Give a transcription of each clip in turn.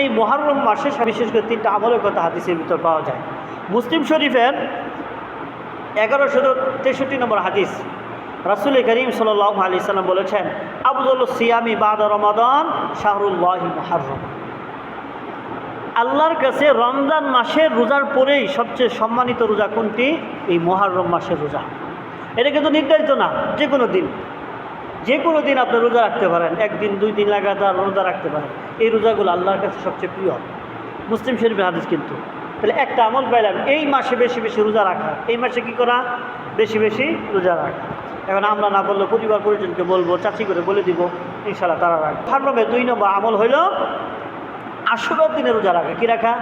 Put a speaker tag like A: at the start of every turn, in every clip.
A: এই মুহররম মাসে বিশেষ করে তিনটা আমলের কথা হাদিসের ভিতর পাওয়া যায়। মুসলিম শরীফের 1163 নম্বর হাদিস, রাসূল করিম সাল্লাল্লাহু আলাইহি সাল্লাম বলেছেন, আফদালুস সিয়ামি বাদা রমাদান শাহরুল্লাহি মুহররম। আল্লাহর কাছে রমজান মাসের রোজার পরেই সবচেয়ে সম্মানিত রোজা কোনটি? এই মুহররম মাসের রোজা। এটা কিন্তু নির্ধারিত না, যে কোনো দিন আপনি রোজা রাখতে পারেন, একদিন দুই দিন লাগাতার রোজা রাখতে পারেন। এই রোজাগুলো আল্লাহর কাছে সবচেয়ে প্রিয়। মুসলিম শরীফের হাদিস কিন্তু। তাহলে একটা আমল পাইলাম, এই মাসে বেশি বেশি রোজা রাখা। এই মাসে কি করা? বেশি বেশি রোজা রাখা। এখন আমরা না বললে পরিবার পরিজনকে বলবো, চাচি করে বলে দিব, ইনশাআল্লাহ তারা রাখবে। মুহররমের 2 নম্বর আমল হইল আশুরার দিনে রোজা রাখা। কি রাখা?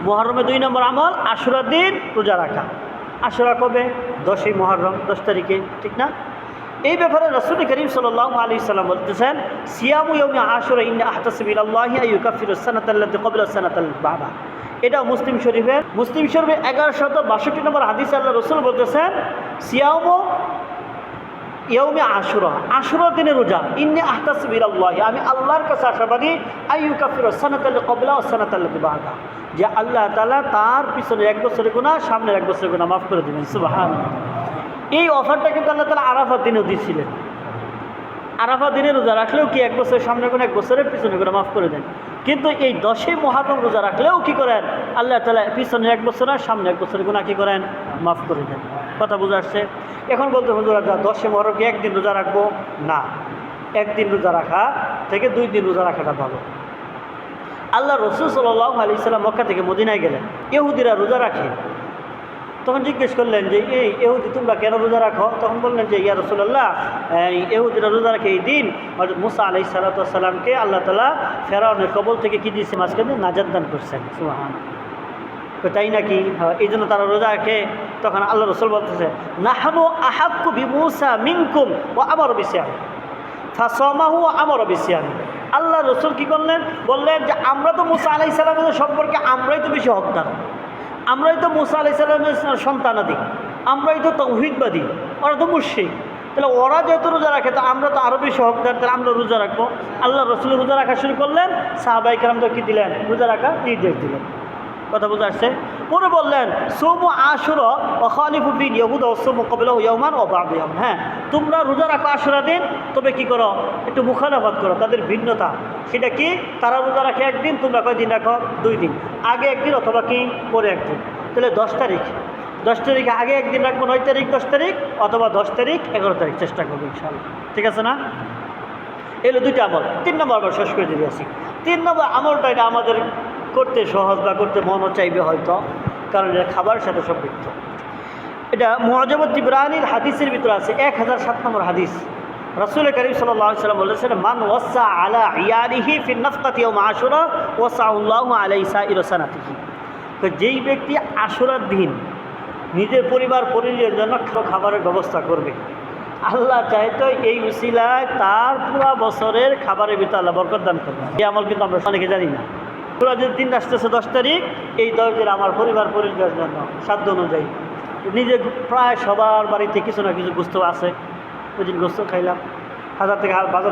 A: মুহররমের 2 নম্বর আমল আশুরার দিন রোজা রাখা। আশুরা কবে? 10ই মুহররম, 10 তারিখে, ঠিক না? এই ব্যাপারে রাসূল করিম সাল্লাল্লাহু আলাইহি সাল্লাম বলতেছেন, সিয়ামু ইয়াউমি আশুরা ইন্না আহতাসিবু ইলাল্লাহি আইয়ুকাফিরুস সানাতাল্লাতী ক্বাবলা সানাতাল বা'দা। এটা মুসলিম শরীফের 1162 নম্বর হাদিসে আল্লাহ রাসূল বলতেছেন, সিয়ামু ইয়াউমি আশুরা, আশুরার দিনে রোজা, ইন্নী আহতাসিবু ইলাল্লাহি, আমি আল্লাহর কাছে আশাবাদী, আইয়ুকাফিরুস সানাতাল ক্বাবলা ওয়াস সানাতাল্লাতী বা'দা, যে আল্লাহ তাআলা তার পিছনে 1 বছরের গুনাহ, সামনের 1 বছরের গুনাহ মাফ করে দিবেন। সুবহানাল্লাহ। এই অফারটা কিন্তু আল্লাহ তাআলা আরাফার দিনেও দিয়েছিলেন। আরাফা দিনে রোজা রাখলেও কি 1 বছরের সামনে কোনো 1 বছরের পিছনে করে মাফ করে দেন। কিন্তু এই 10ই মুহররম রোজা রাখলেও কি করেন? আল্লাহ তাআলা পিছনে 1 বছর আর সামনে 1 বছরের গুনাহ কি করেন? মাফ করে দেন। কথা বুঝা আসছে? এখন বলতে হুজুর 10ই মুহররম কি একদিন রোজা রাখবো? না, একদিন রোজা রাখা থেকে 2 দিন রোজা রাখাটা ভালো। আল্লাহ রাসূল সাল্লাল্লাহু আলাইহি সাল্লাম মক্কা থেকে মদিনায় গেলেন, ইহুদিরা রোজা রাখে। তখন জিজ্ঞেস করলেন যে, এই ইহুদি তোমরা কেন রোজা রাখো? তখন বললেন যে, ইয়া রাসূলুল্লাহ, ইহুদিরা রোজা রাখে এই দিন হযরত মুসা আলাইহিস সালাতু ওয়াস সালামকে আল্লাহ তাআলা ফেরাউনের কবল থেকে কি দিয়েছে? মাঝখানে নাজাত দান করছেন। সুবহানাল্লাহ। তো তাই নাকি? এই জন্য তারা রোজা রাখে। তখন আল্লাহ রাসূল বলতেছে, নাহনু আহাক্কু বিমুসা মিনকুম ওয়া আমারু বিসিয়াম ফাসামাহু ওয়া আমারু বিসিয়াম। আল্লাহ রাসূল কি করলেন? বললেন যে আমরা তো মুসা আলাইহিস সালামের সম্পর্কে আমরাই তো বেশি হকদার, আমরাই তো মুসা আলাইহিস সালামের সন্তানাদি, আমরাই তো তাওহীদবাদী, ওরা তো মুশরিক। তাহলে ওরা যেহেতু রোজা রাখে, তো আমরা তো আরও বেশি হকদার, তাহলে আমরা রোজা রাখবো। আল্লাহ রাসূল রোজা রাখা শুরু করলেন, সাহাবায়ে কেরামদের কি দিলেন? রোজা রাখা নির্দেশ দিলেন। কথা বুঝে আসছে? পরে বললেন, সুমু আশুরা ওয়া খালিফু বিল ইয়াহুদা ওয়া সুমু ক্বাবলাহু ইয়াওমান ওয়া বা'দা ইয়াওম। হ্যাঁ, তোমরা রোজা রাখো আশুরা দিন, তবে কি করো? একটু মুখালাফাত করো, তাদের ভিন্নতা। সেটা কি? তারা রোজা রাখে একদিন, তোমরা কয়দিন রাখো? 2 দিন। আগে একদিন অথবা কি পরে একদিন। তাহলে 10 তারিখে আগে একদিন রাখবো, 9 তারিখ 10 তারিখ, অথবা 10 তারিখ 11 তারিখ চেষ্টা করবো ইনশাআল্লাহ। ঠিক আছে না? এগুলো 2টা আমল। 3 নম্বর আবার শেষ করে দিয়ে আসি। 3 নম্বর আমলটা এটা আমাদের করতে সহজ বা করতে মনও চাইবে হয়তো, কারণ এটা খাবারের সাথে সম্পৃক্ত। এটা মুআজামুত তিবরানির হাদিসের ভিতরে আছে, 1007 নম্বর হাদিস। রাসূল করিম সাল্লাল্লাহু আলাইহি ওয়াসাল্লাম বলেছেন, মান ওয়াসা আলা ইয়ালিহি ফি নাফকাতি ইয়াউম আশুরা ওয়াসাআল্লাহু আলাইহি সাইরা সানাতিহি। তো যেই ব্যক্তি আশুরার দিন নিজের পরিজনের জন্য খাবারের ব্যবস্থা করবে, আল্লাহ চাইতো এই উসিলায় তার পুরো বছরের খাবারের ভিতরে আল্লাহ বরকত দান করবে। এই আমল কিন্তু আমরা অনেকে জানি না। পুরো যে দিন আসতেছে 10 তারিখ, এই 10 দিন আমার পরিজনের জন্য সাধ্য অনুযায়ী, নিজে প্রায় সবার বাড়িতে কিছু না কিছু গোস্ত আছে, ওই দিন গোস্ত খাইলাম, বাজার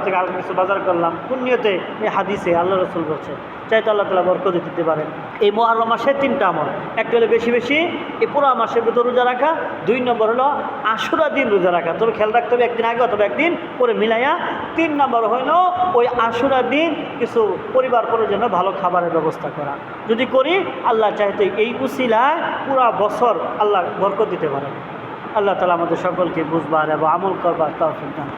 A: থেকে আর কিছু বাজার করলাম, পুণ্যতে এই হাদিসে আল্লাহ রাসূল বলছে চাইতো আল্লাহ তাআলা বরকত দিতে পারেন। এই মুহররম মাসে 3টা আমল। একটা হলো বেশি বেশি এই পুরো মাসের ভিতর রোজা রাখা। 2 নম্বর হলো আশুরা দিন রোজা রাখা, তবে খেয়াল রাখতে হবে একদিন আগে অথবা একদিন পরে মিলাইয়া। 3 নম্বর হলো ওই আশুরা দিন কিছু পরিজনের ভালো খাবারের ব্যবস্থা করা। যদি করি, আল্লাহ চাইতো এই উসিলায় পুরা বছর আল্লাহ বরকত দিতে পারেন। আল্লাহ তাআলা আমাদের সকলকে বুঝবার এবং আমল করবার তৌফিক দান।